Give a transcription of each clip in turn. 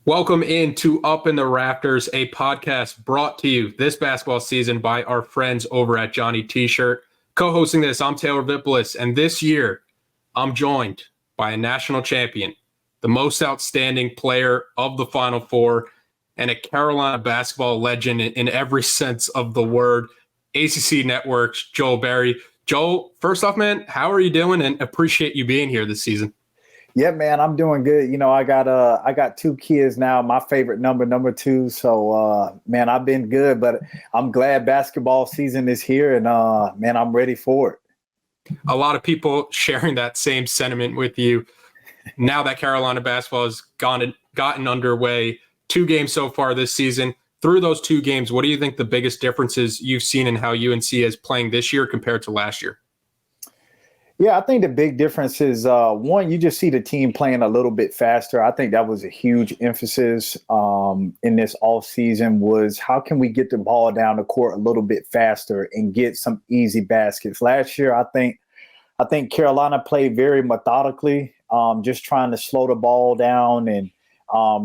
Welcome into Up in the Rafters, a podcast brought to you this basketball season by our friends over at Johnny T-Shirt. Co-hosting this, I'm Taylor Vippolis, and this year I'm joined by a national champion, the most outstanding player of the Final Four, and a Carolina basketball legend in every sense of the word, ACC Network's Joel Berry. Joel, first off, man, how are you doing? And appreciate you being here this season. Yeah, man, I'm doing good. You know, I got two kids now. My favorite number two. So, man, I've been good, but I'm glad basketball season is here, and man, I'm ready for it. A lot of people sharing that same sentiment with you. Now that Carolina basketball has gotten underway, 2 games so far this season. Through those 2 games, what do you think the biggest differences you've seen in how UNC is playing this year compared to last year? Yeah, I think the big difference is, one, you just see the team playing a little bit faster. I think that was a huge emphasis in this offseason was how can we get the ball down the court a little bit faster and get some easy baskets. Last year, I think Carolina played very methodically, just trying to slow the ball down and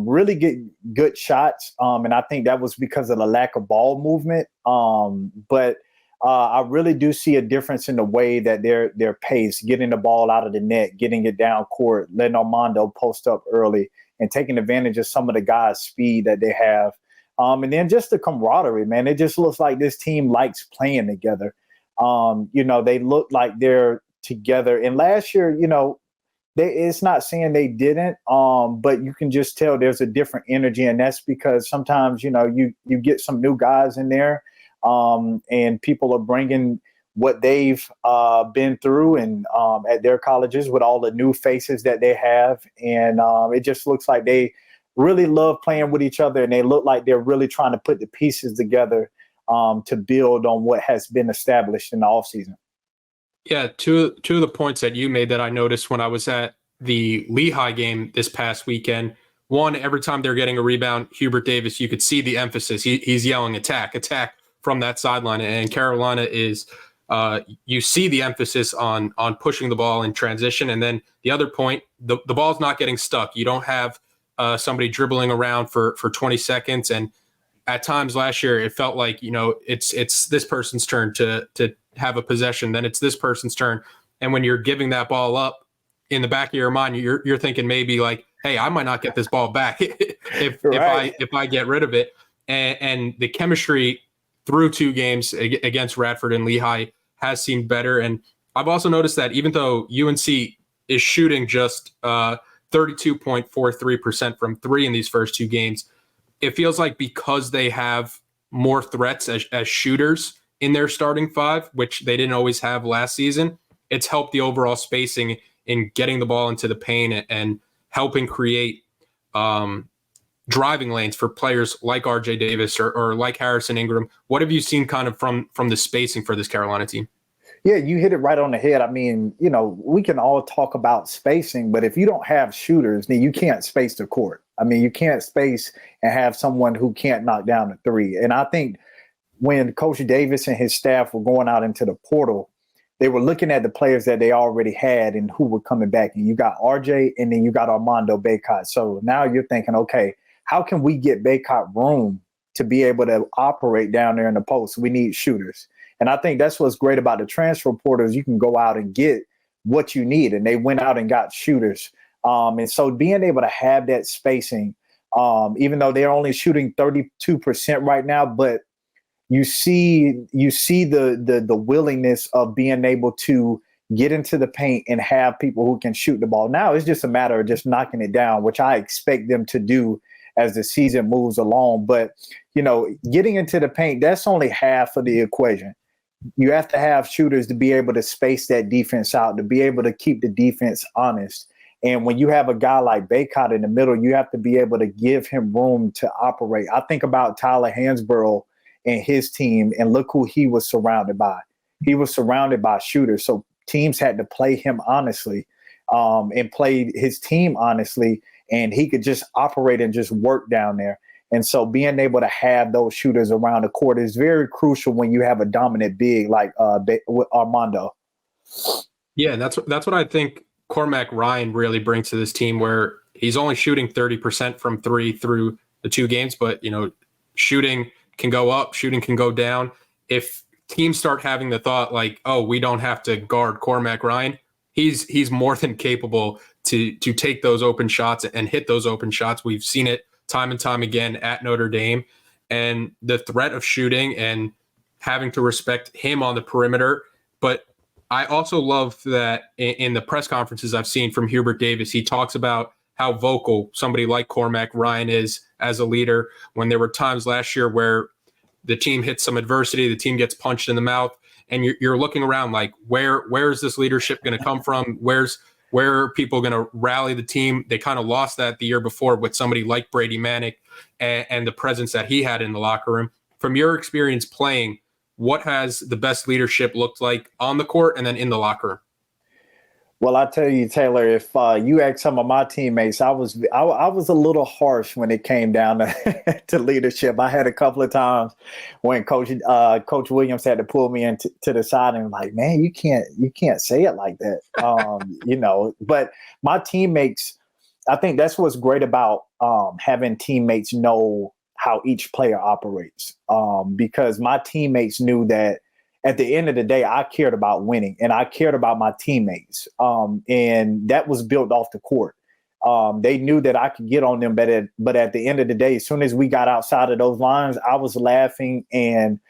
really get good shots. And I think that was because of the lack of ball movement. But I really do see a difference in the way that their pace, getting the ball out of the net, getting it down court, letting Armando post up early, and taking advantage of some of the guys' speed that they have. And then just the camaraderie, man. It just looks like this team likes playing together. They look like they're together. And last year, it's not saying they didn't, but you can just tell there's a different energy. And that's because sometimes, you get some new guys in there. And people are bringing what they've been through and at their colleges with all the new faces that they have. And it just looks like they really love playing with each other, and they look like they're really trying to put the pieces together to build on what has been established in the offseason. Yeah, two of the points that you made that I noticed when I was at the Lehigh game this past weekend. One, every time they're getting a rebound, Hubert Davis, you could see the emphasis. He's yelling, attack, attack, from that sideline. And Carolina is, you see the emphasis on pushing the ball in transition. And then the other point, the ball's not getting stuck. You don't have somebody dribbling around for 20 seconds. And at times last year, it felt like, it's this person's turn to have a possession. Then it's this person's turn. And when you're giving that ball up in the back of your mind, you're thinking maybe like, hey, I might not get this ball back if I get rid of it. And the chemistry through 2 games against Radford and Lehigh has seemed better. And I've also noticed that even though UNC is shooting just 32.43% from 3 in these first 2 games, it feels like because they have more threats as shooters in their starting 5, which they didn't always have last season, it's helped the overall spacing in getting the ball into the paint and helping create driving lanes for players like RJ Davis or like Harrison Ingram. What have you seen kind of from the spacing for this Carolina team? Yeah, you hit it right on the head. I mean, we can all talk about spacing, but if you don't have shooters, then you can't space the court. I mean, you can't space and have someone who can't knock down a 3. And I think when Coach Davis and his staff were going out into the portal, they were looking at the players that they already had and who were coming back. And you got RJ and then you got Armando Backcourt. So now you're thinking, okay, how can we get Backcourt room to be able to operate down there in the post? We need shooters. And I think that's what's great about the transfer portals. You can go out and get what you need. And they went out and got shooters. And so being able to have that spacing, even though they're only shooting 32% right now, but you see the willingness of being able to get into the paint and have people who can shoot the ball. Now it's just a matter of just knocking it down, which I expect them to do as the season moves along. But, getting into the paint, that's only half of the equation. You have to have shooters to be able to space that defense out, to be able to keep the defense honest. And when you have a guy like Backcourt in the middle, you have to be able to give him room to operate. I think about Tyler Hansborough and his team, and look who he was surrounded by. He was surrounded by shooters. So teams had to play him honestly and play his team honestly. And he could just operate and just work down there. And so being able to have those shooters around the court is very crucial when you have a dominant big like Armando. Yeah, that's what I think Cormac Ryan really brings to this team, where he's only shooting 30% from three through the 2 games, but shooting can go up, shooting can go down. If teams start having the thought like, oh, we don't have to guard Cormac Ryan, he's more than capable to take those open shots and hit those open shots. We've seen it time and time again at Notre Dame. And the threat of shooting and having to respect him on the perimeter. But I also love that in the press conferences I've seen from Hubert Davis, he talks about how vocal somebody like Cormac Ryan is as a leader. When there were times last year where the team hits some adversity, the team gets punched in the mouth, and you're looking around like, where is this leadership going to come from? Where are people going to rally the team? They kind of lost that the year before with somebody like Brady Manick and the presence that he had in the locker room. From your experience playing, what has the best leadership looked like on the court and then in the locker room? Well, I tell you, Taylor, if you ask some of my teammates, I was a little harsh when it came down to leadership. I had a couple of times when Coach Williams had to pull me into the side and like, man, you can't say it like that, But my teammates, I think that's what's great about having teammates know how each player operates, because my teammates knew that at the end of the day, I cared about winning and I cared about my teammates. And that was built off the court. They knew that I could get on them, but at the end of the day, as soon as we got outside of those lines, I was laughing and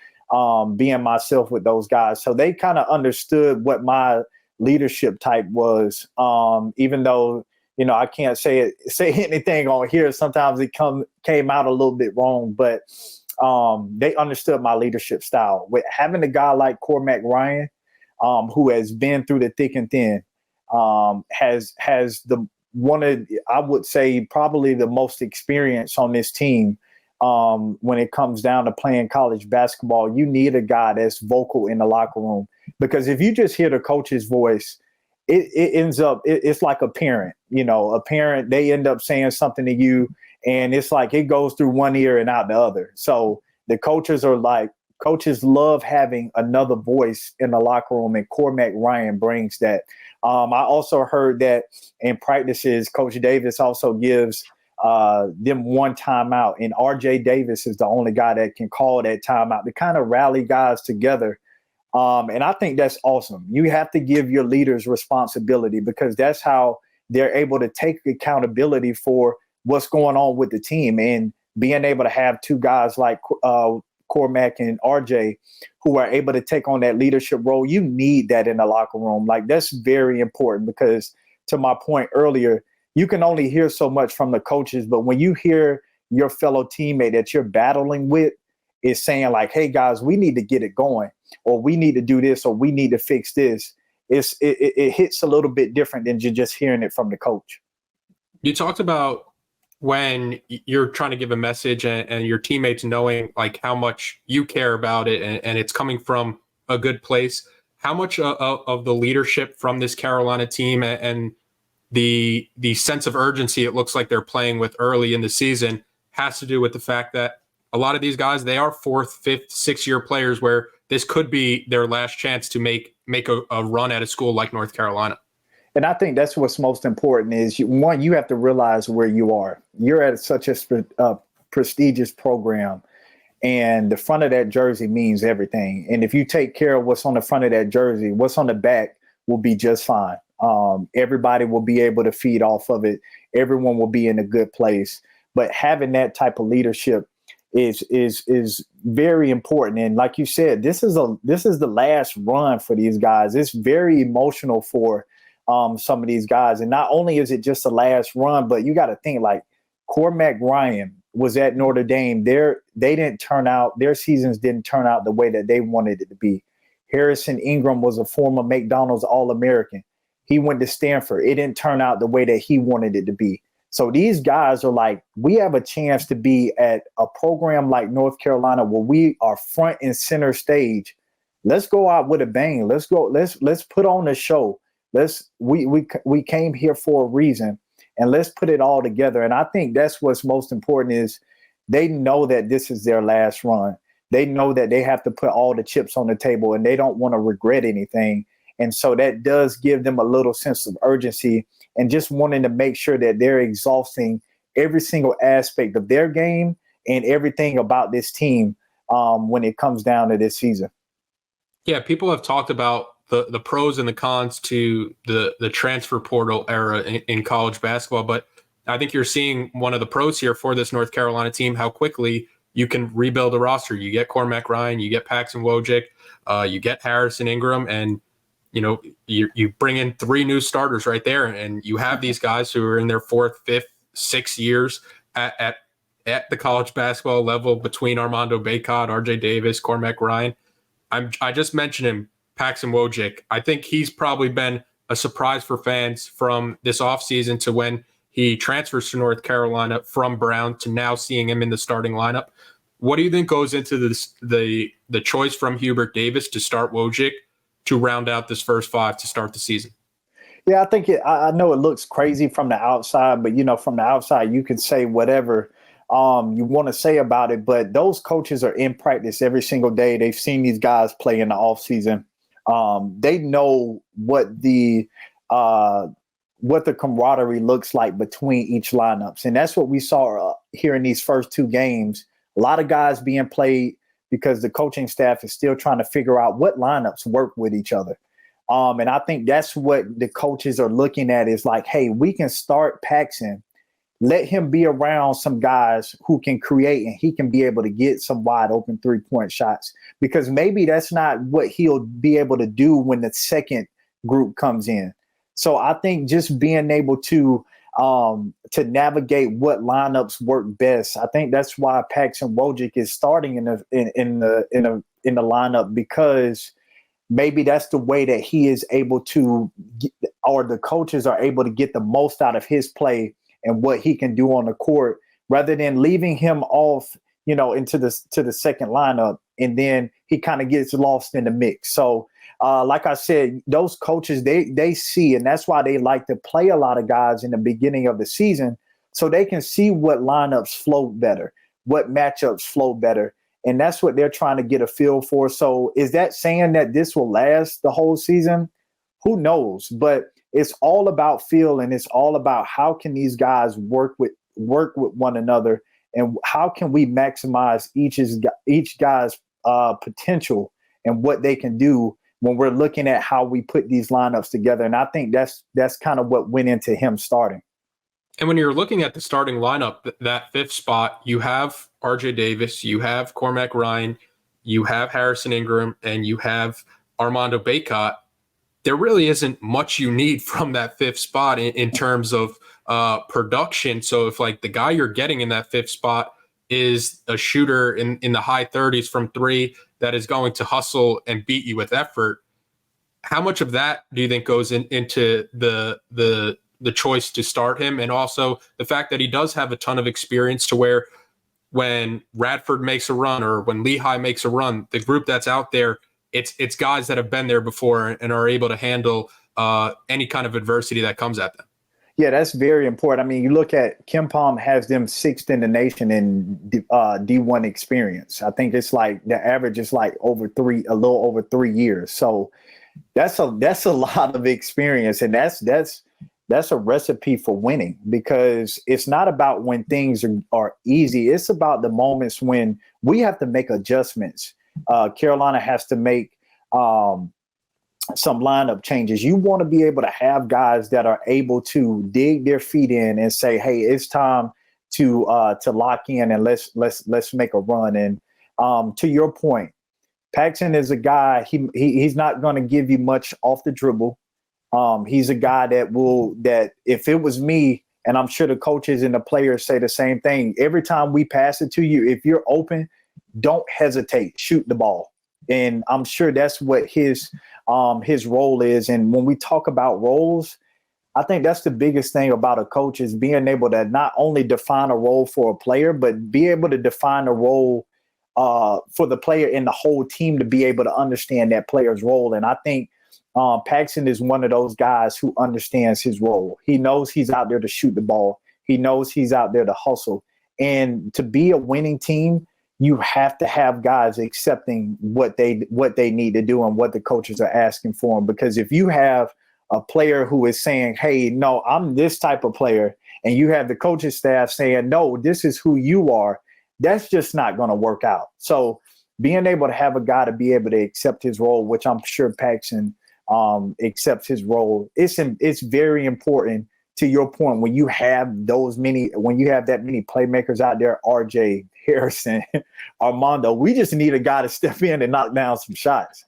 being myself with those guys. So they kind of understood what my leadership type was, even though, I can't say anything on here. Sometimes it came out a little bit wrong, but they understood my leadership style. With having a guy like Cormac Ryan, who has been through the thick and thin, has I would say probably the most experience on this team. When it comes down to playing college basketball, you need a guy that's vocal in the locker room, because if you just hear the coach's voice, it ends up, it's like a parent, they end up saying something to you, and it's like it goes through one ear and out the other. So the coaches love having another voice in the locker room, and Cormac Ryan brings that. I also heard that in practices, Coach Davis also gives them one timeout, and RJ Davis is the only guy that can call that timeout to kind of rally guys together. And I think that's awesome. You have to give your leaders responsibility, because that's how they're able to take accountability for what's going on with the team. And being able to have two guys like Cormac and RJ who are able to take on that leadership role, you need that in the locker room. Like, that's very important, because to my point earlier, you can only hear so much from the coaches, but when you hear your fellow teammate that you're battling with is saying like, hey guys, we need to get it going, or we need to do this, or we need to fix this, it hits a little bit different than just hearing it from the coach. You talked about when you're trying to give a message and your teammates knowing like how much you care about it, and it's coming from a good place. How much of the leadership from this Carolina team and the sense of urgency it looks like they're playing with early in the season has to do with the fact that a lot of these guys, they are 4th, 5th, 6th-year players where this could be their last chance to make a run at a school like North Carolina. And I think that's what's most important is, one, you have to realize where you are. You're at such a prestigious program, and the front of that jersey means everything. And if you take care of what's on the front of that jersey, what's on the back will be just fine. Everybody will be able to feed off of it. Everyone will be in a good place. But having that type of leadership is very important. And like you said, this is the last run for these guys. It's very emotional for some of these guys. And not only is it just the last run, but you got to think like Cormac Ryan was at Notre Dame. Their seasons didn't turn out the way that they wanted it to be. Harrison Ingram was a former McDonald's All-American. He went to Stanford. It didn't turn out the way that he wanted it to be. So these guys are like, we have a chance to be at a program like North Carolina where we are front and center stage. Let's go out with a bang. Let's go. Let's put on a show. We came here for a reason, and let's put it all together. And I think that's what's most important is they know that this is their last run. They know that they have to put all the chips on the table, and they don't want to regret anything. And so that does give them a little sense of urgency. and just wanting to make sure that they're exhausting every single aspect of their game and everything about this team when it comes down to this season. Yeah, people have talked about the pros and the cons to the transfer portal era in college basketball, but I think you're seeing one of the pros here for this North Carolina team, how quickly you can rebuild a roster. You get Cormac Ryan, you get Paxson Wojcik, you get Harrison Ingram, and you bring in 3 new starters right there, and you have these guys who are in their 4th, 5th, 6th years at the college basketball level between Armando Bacot, RJ Davis, Cormac Ryan. I just mentioned him, Paxson Wojcik. I think he's probably been a surprise for fans from this offseason to when he transfers to North Carolina from Brown to now seeing him in the starting lineup. What do you think goes into the choice from Hubert Davis to start Wojcik to round out this first 5 to start the season? Yeah, I think I know it looks crazy from the outside, but, from the outside, you can say whatever you want to say about it. But those coaches are in practice every single day. They've seen these guys play in the offseason. They know what the camaraderie looks like between each lineups. And that's what we saw here in these first 2 games. A lot of guys being played because the coaching staff is still trying to figure out what lineups work with each other. And I think that's what the coaches are looking at is like, hey, we can start Paxson, let him be around some guys who can create and he can be able to get some wide open 3-point shots, because maybe that's not what he'll be able to do when the second group comes in. So I think just being able to navigate what lineups work best. I think that's why Paxson Wojcik is starting in the lineup, because maybe that's the way that he is able to or the coaches are able to get the most out of his play and what he can do on the court, rather than leaving him off, into the second lineup, and then he kind of gets lost in the mix. So like I said, those coaches, they see, and that's why they like to play a lot of guys in the beginning of the season, so they can see what lineups float better, what matchups flow better. And that's what they're trying to get a feel for. So is that saying that this will last the whole season? Who knows? But it's all about feel, and it's all about how can these guys work with one another, and how can we maximize each guy's potential and what they can do when we're looking at how we put these lineups together. And I think that's kind of what went into him starting. And when you're looking at the starting lineup, that 5th spot, you have RJ Davis, you have Cormac Ryan, you have Harrison Ingram, and you have Armando Bacot. There really isn't much you need from that 5th spot in terms of production. So if like the guy you're getting in that 5th spot is a shooter in the high 30s from 3 that is going to hustle and beat you with effort, how much of that do you think goes into the choice to start him? And also the fact that he does have a ton of experience, to where when Radford makes a run or when Lehigh makes a run, the group that's out there, it's guys that have been there before and are able to handle any kind of adversity that comes at them. Yeah, that's very important. I mean, you look at KenPom has them 6th in the nation in D1 experience. I think it's like the average is like a little over 3 years. So that's a lot of experience, and that's a recipe for winning, because it's not about when things are easy. It's about the moments when we have to make adjustments. Carolina has to make some lineup changes. You want to be able to have guys that are able to dig their feet in and say, hey, it's time to lock in and let's make a run. And to your point, Paxson is a guy, he's not going to give you much off the dribble. He's a guy that if it was me, and I'm sure the coaches and the players say the same thing, every time we pass it to you, if you're open, don't hesitate, shoot the ball. And I'm sure that's what his role is. And when we talk about roles, I think that's the biggest thing about a coach, is being able to not only define a role for a player, but be able to define a role for the player and the whole team to be able to understand that player's role. And I think Paxson is one of those guys who understands his role. He knows he's out there to shoot the ball. He knows he's out there to hustle. And to be a winning team, you have to have guys accepting what they need to do and what the coaches are asking for them. Because if you have a player who is saying, hey, no, I'm this type of player, and you have the coaching staff saying, no, this is who you are, that's just not going to work out. So being able to have a guy to be able to accept his role, which I'm sure Paxson accepts his role, it's very important. To your point, when you have that many playmakers out there, RJ, Harrison, Armando, we just need a guy to step in and knock down some shots.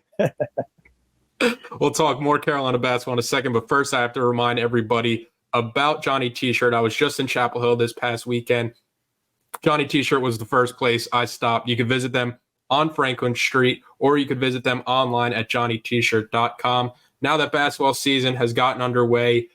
We'll talk more Carolina basketball in a second, but first I have to remind everybody about Johnny T-Shirt. I was just in Chapel Hill this past weekend. Johnny T-Shirt was the first place I stopped. You could visit them on Franklin Street, or you could visit them online at johnnytshirt.com. Now that basketball season has gotten underway,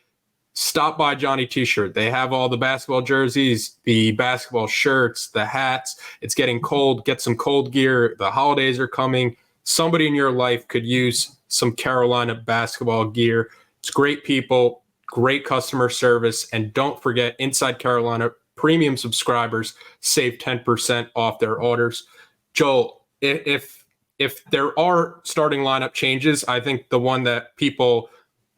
stop by Johnny T-Shirt. They have all the basketball jerseys, the basketball shirts, the hats. It's getting cold. Get some cold gear. The holidays are coming. Somebody in your life could use some Carolina basketball gear. It's great people, great customer service, and don't forget, Inside Carolina premium subscribers save 10% off their orders. Joel, if there are starting lineup changes, I think the one that people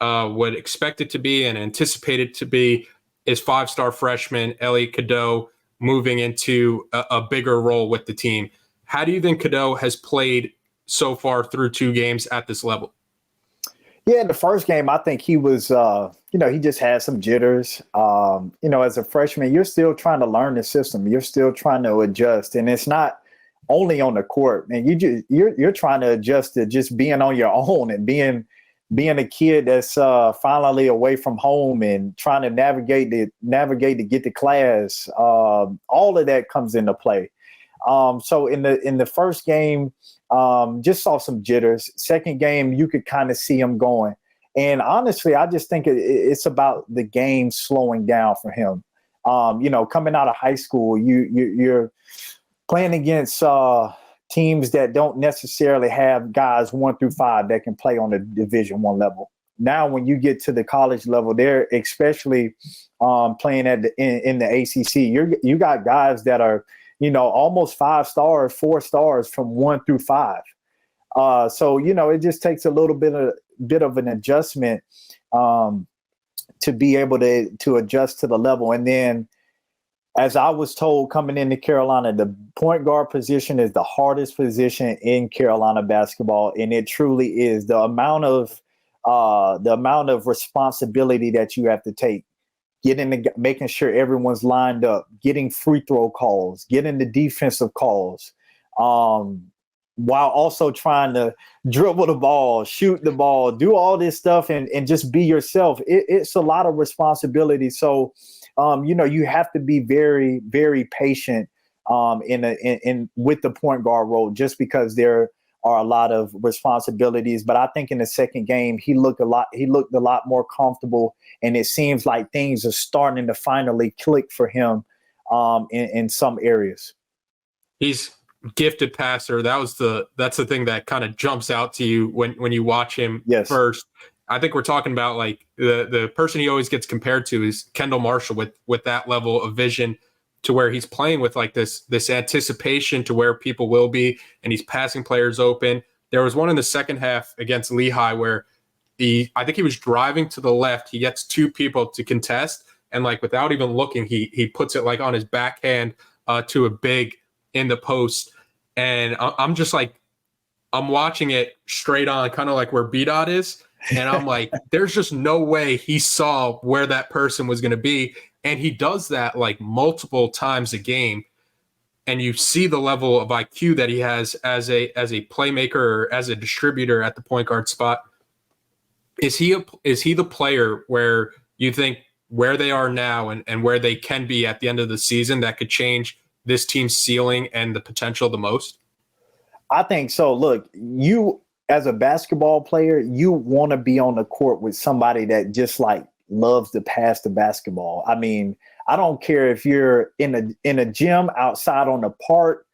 would expect it to be and anticipate it to be is five-star freshman Elliot Cadeau moving into a bigger role with the team. How do you think Cadeau has played so far through 2 games at this level? Yeah, the first game, I think he was, he just had some jitters. As a freshman, you're still trying to learn the system. You're still trying to adjust, and it's not only on the court. Man, you're trying to adjust to just being on your own and being a kid that's finally away from home and trying to navigate to get to class. All of that comes into play. So in the first game, just saw some jitters. Second game, you could kind of see him going. And honestly, I just think it's about the game slowing down for him. Coming out of high school, you're playing against teams that don't necessarily have guys 1 through 5 that can play on the Division I level. Now, when you get to the college level, they're especially playing in the ACC. You got guys that are almost 5 stars, 4 stars from 1 through 5. So it just takes a little bit of an adjustment to be able to adjust to the level. And then, as I was told coming into Carolina, the point guard position is the hardest position in Carolina basketball, and it truly is. The amount of responsibility that you have to take, making sure everyone's lined up, getting free throw calls, getting the defensive calls, while also trying to dribble the ball, shoot the ball, do all this stuff and just be yourself. It's a lot of responsibility. So, you have to be very, very patient with the point guard role, just because there are a lot of responsibilities. But I think in the second game, he looked a lot more comfortable, and it seems like things are starting to finally click for him in some areas. He's gifted passer. That's the thing that kind of jumps out to you when you watch him. Yes. First. I think we're talking about like the person he always gets compared to is Kendall Marshall with that level of vision, to where he's playing with like this anticipation to where people will be, and he's passing players open. There was one in the second half against Lehigh where I think he was driving to the left. He gets 2 people to contest, and like without even looking, he puts it like on his backhand to a big in the post. And I'm just like, I'm watching it straight on, kind of like where B-Dot is. And I'm like, there's just no way he saw where that person was going to be. And he does that like multiple times a game. And you see the level of IQ that he has as a playmaker or as a distributor at the point guard spot. Is he the player where you think where they are now and where they can be at the end of the season that could change this team's ceiling and the potential the most? I think so. Look, you as a basketball player, you want to be on the court with somebody that just like loves to pass the basketball. I mean, I don't care if you're in a gym outside on the park.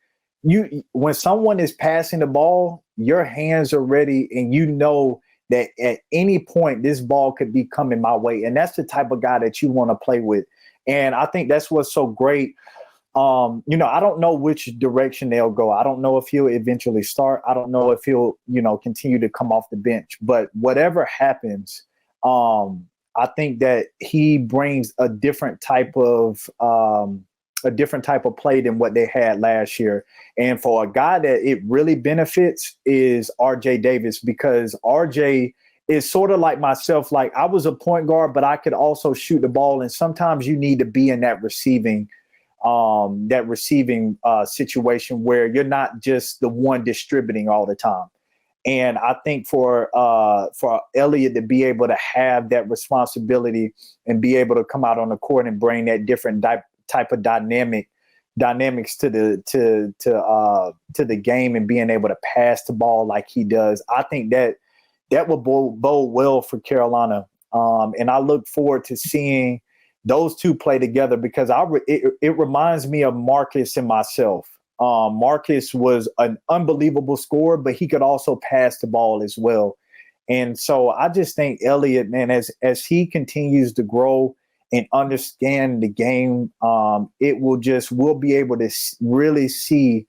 When someone is passing the ball, your hands are ready, and you know that at any point this ball could be coming my way. And that's the type of guy that you want to play with. And I think that's what's so great. I don't know which direction they'll go. I don't know if he'll eventually start. I don't know if he'll, continue to come off the bench. But whatever happens, I think that he brings a different type of play than what they had last year. And for a guy that it really benefits is RJ Davis, because RJ is sort of like myself. Like, I was a point guard, but I could also shoot the ball. And sometimes you need to be in that receiving situation where you're not just the one distributing all the time. And I think for Elliot to be able to have that responsibility and be able to come out on the court and bring that different type of dynamics to the game and being able to pass the ball like he does, I think that will bode well for Carolina. And I look forward to seeing those two play together, because it reminds me of Marcus and myself. Marcus was an unbelievable scorer, but he could also pass the ball as well. And so I just think Elliot, man, as he continues to grow and understand the game, we'll be able to really see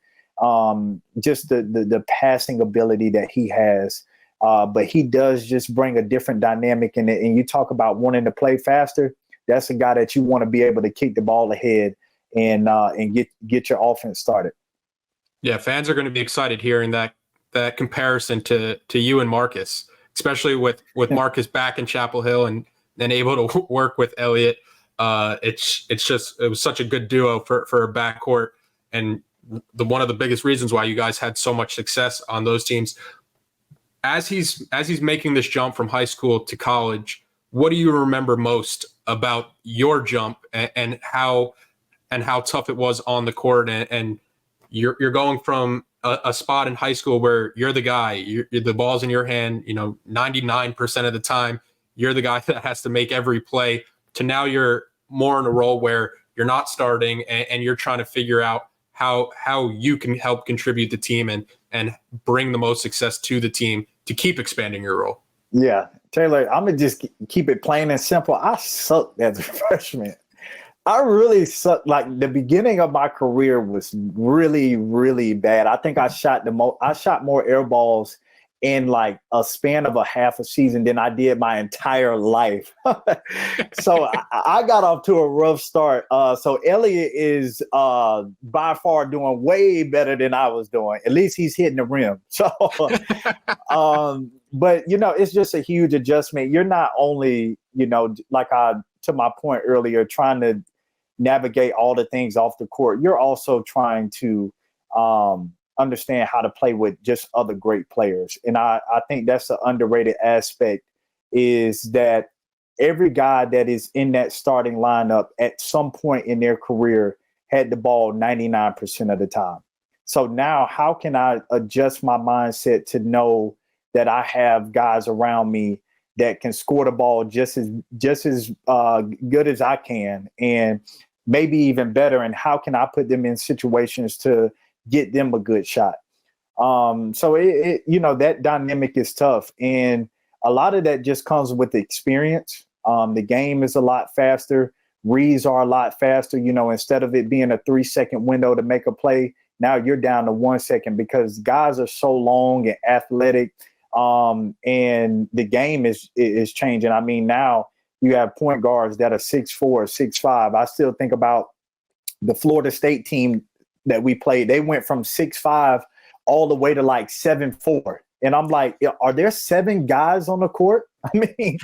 just the passing ability that he has. But he does just bring a different dynamic in it. And you talk about wanting to play faster. That's a guy that you want to be able to kick the ball ahead and get your offense started. Yeah, fans are going to be excited hearing that comparison to you and Marcus, especially with Marcus back in Chapel Hill and then able to work with Elliot. It was such a good duo for a backcourt, and one of the biggest reasons why you guys had so much success on those teams. As he's making this jump from high school to college, what do you remember most about your jump and how tough it was on the court? And you're going from a spot in high school where you're the guy, the ball's in your hand, 99% of the time, you're the guy that has to make every play, to now you're more in a role where you're not starting and you're trying to figure out how you can help contribute the team and bring the most success to the team to keep expanding your role. Yeah, Taylor, I'm going to just keep it plain and simple. I sucked as a freshman. I really sucked. Like, the beginning of my career was really, really bad. I think I shot more air balls in like a span of a half a season than I did my entire life. So I got off to a rough start. So Elliot is by far doing way better than I was doing. At least he's hitting the rim. So, but it's just a huge adjustment. You're not only, to my point earlier, trying to navigate all the things off the court. You're also trying to understand how to play with just other great players. And I think that's an underrated aspect, is that every guy that is in that starting lineup at some point in their career had the ball 99% of the time. So now how can I adjust my mindset to know that I have guys around me that can score the ball just as good as I can, and maybe even better? And how can I put them in situations to get them a good shot? So that dynamic is tough. And a lot of that just comes with the experience. The game is a lot faster. Reads are a lot faster. Instead of it being a 3-second window to make a play, now you're down to 1 second, because guys are so long and athletic. And the game is changing. I mean, now you have point guards that are 6'4", 6'5". I still think about the Florida State team that we played. They went from 6'5" all the way to like 7'4". And I'm like, are there 7 guys on the court? I mean,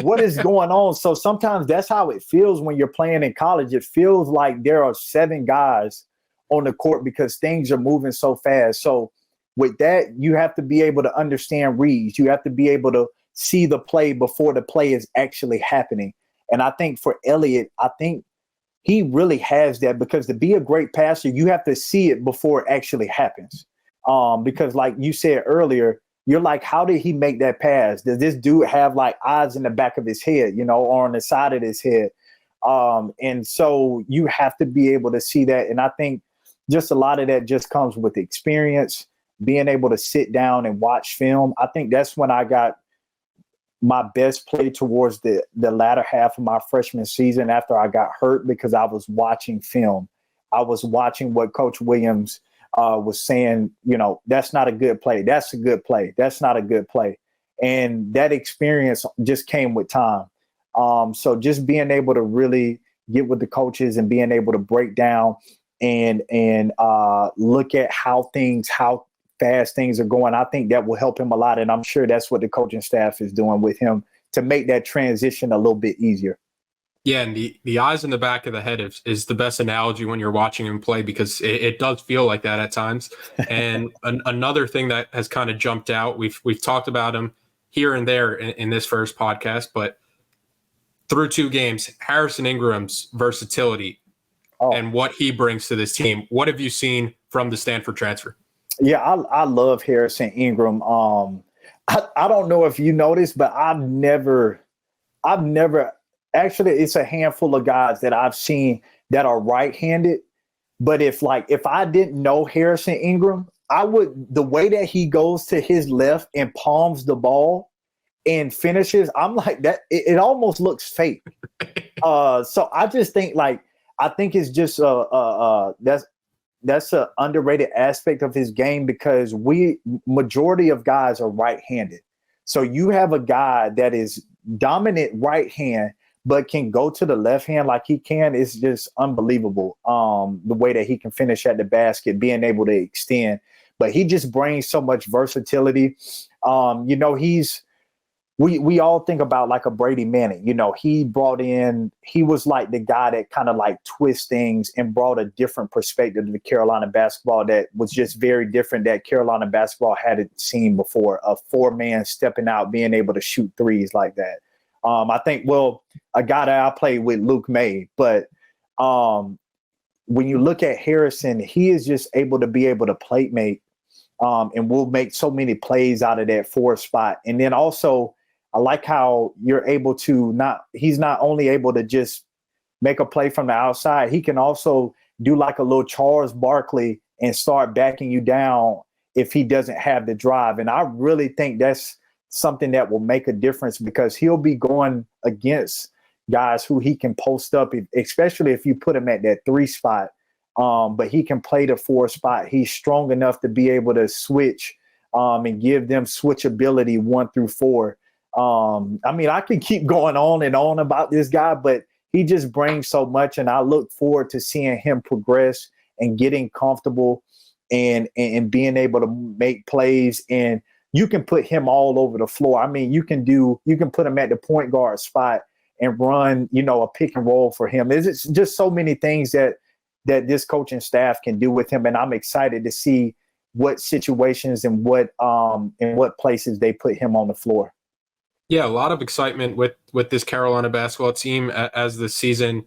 what is going on? So sometimes that's how it feels when you're playing in college. It feels like there are 7 guys on the court because things are moving so fast. So with that, you have to be able to understand reads. You have to be able to see the play before the play is actually happening. And I think for Elliot, I think he really has that, because to be a great passer, you have to see it before it actually happens. Because like you said earlier, you're like, how did he make that pass? Does this dude have like eyes in the back of his head, or on the side of his head? And so you have to be able to see that. And I think just a lot of that just comes with experience, being able to sit down and watch film. I think that's when I got my best play towards the latter half of my freshman season, after I got hurt, because I was watching film. I was watching what Coach Williams was saying, that's not a good play. That's a good play. That's not a good play. And that experience just came with time. So just being able to really get with the coaches and being able to break down and look at how fast things are going, I think that will help him a lot. And I'm sure that's what the coaching staff is doing with him to make that transition a little bit easier. Yeah, and the eyes in the back of the head is the best analogy when you're watching him play, because it does feel like that at times. And another thing that has kind of jumped out, we've talked about him here and there in this first podcast, but through 2 games, Harrison Ingram's versatility and what he brings to this team. What have you seen from the Stanford transfer? Yeah, I love Harrison Ingram. I don't know if you noticed, but I've never actually, it's a handful of guys that I've seen that are right-handed. But if I didn't know Harrison Ingram, the way that he goes to his left and palms the ball and finishes, I'm like that. It almost looks fake. So I just think I think it's just that's an underrated aspect of his game, because majority of guys are right-handed. So you have a guy that is dominant right hand, but can go to the left hand like he can. It's just unbelievable. The way that he can finish at the basket, being able to extend, but he just brings so much versatility. We all think about like a Brady Manning. He was like the guy that kind of like twist things and brought a different perspective to the Carolina basketball that was just very different, that Carolina basketball hadn't seen before. A 4-man stepping out, being able to shoot threes like that. I think, a guy that I played with, Luke May, but when you look at Harrison, he is just able to plate make, and will make so many plays out of that 4 spot. And then also, I like how you're able to he's not only able to just make a play from the outside, he can also do like a little Charles Barkley and start backing you down if he doesn't have the drive. And I really think that's something that will make a difference, because he'll be going against guys who he can post up, especially if you put him at that 3 spot. But he can play the 4 spot. He's strong enough to be able to switch and give them switchability 1 through 4. I can keep going on and on about this guy, but he just brings so much, and I look forward to seeing him progress and getting comfortable and being able to make plays. And you can put him all over the floor. You can put him at the point guard spot and run, a pick and roll for him. It's just so many things that this coaching staff can do with him, and I'm excited to see what situations and what places they put him on the floor. Yeah, a lot of excitement with this Carolina basketball team as the season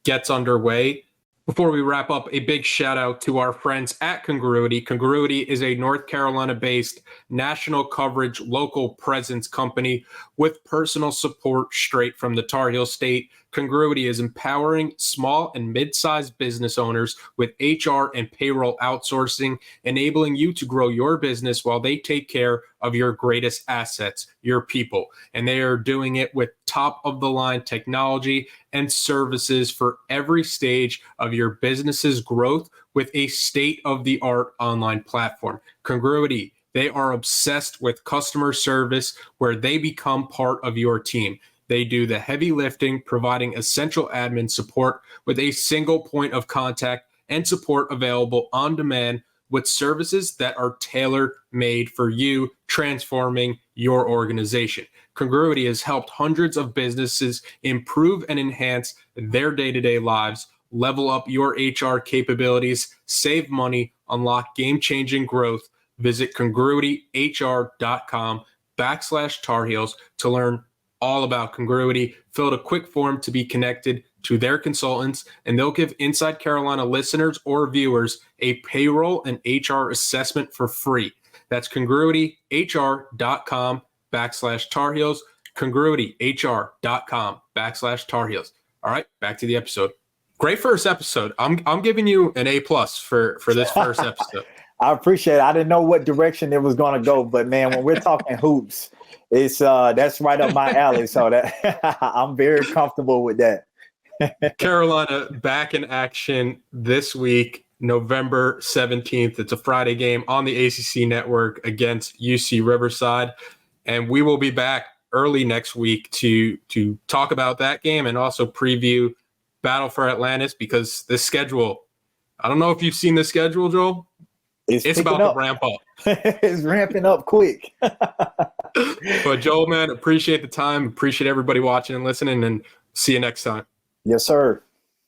gets underway. Before we wrap up, a big shout out to our friends at Congruity. Congruity is a North Carolina-based national coverage, local presence company with personal support straight from the Tar Heel State. Congruity is empowering small and mid-sized business owners with HR and payroll outsourcing, enabling you to grow your business while they take care of your greatest assets, your people. And they are doing it with top-of-the-line technology and services for every stage of your business's growth with a state-of-the-art online platform. Congruity, they are obsessed with customer service where they become part of your team. They do the heavy lifting, providing essential admin support with a single point of contact and support available on demand with services that are tailor-made for you, transforming your organization. Congruity has helped hundreds of businesses improve and enhance their day-to-day lives, level up your HR capabilities, save money, unlock game-changing growth. Visit congruityhr.com/Tar Heels to learn all about Congruity. Fill out a quick form to be connected to their consultants, and they'll give Inside Carolina listeners or viewers a payroll and HR assessment for free. That's congruityhr.com/Tar Heels, congruityhr.com/Tar Heels. All right, back to the episode. Great first episode. I'm giving you an A+ for this first episode. I appreciate it. I didn't know what direction it was going to go, but man, when we're talking hoops, it's that's right up my alley. So that I'm very comfortable with that. Carolina back in action this week, November 17th. It's a Friday game on the ACC Network against UC Riverside. And we will be back early next week to talk about that game and also preview Battle for Atlantis, because this schedule, I don't know if you've seen the schedule, Joel. It's about to ramp up. It's ramping up quick. But Joel, man, appreciate the time. Appreciate everybody watching and listening, and see you next time. Yes, sir.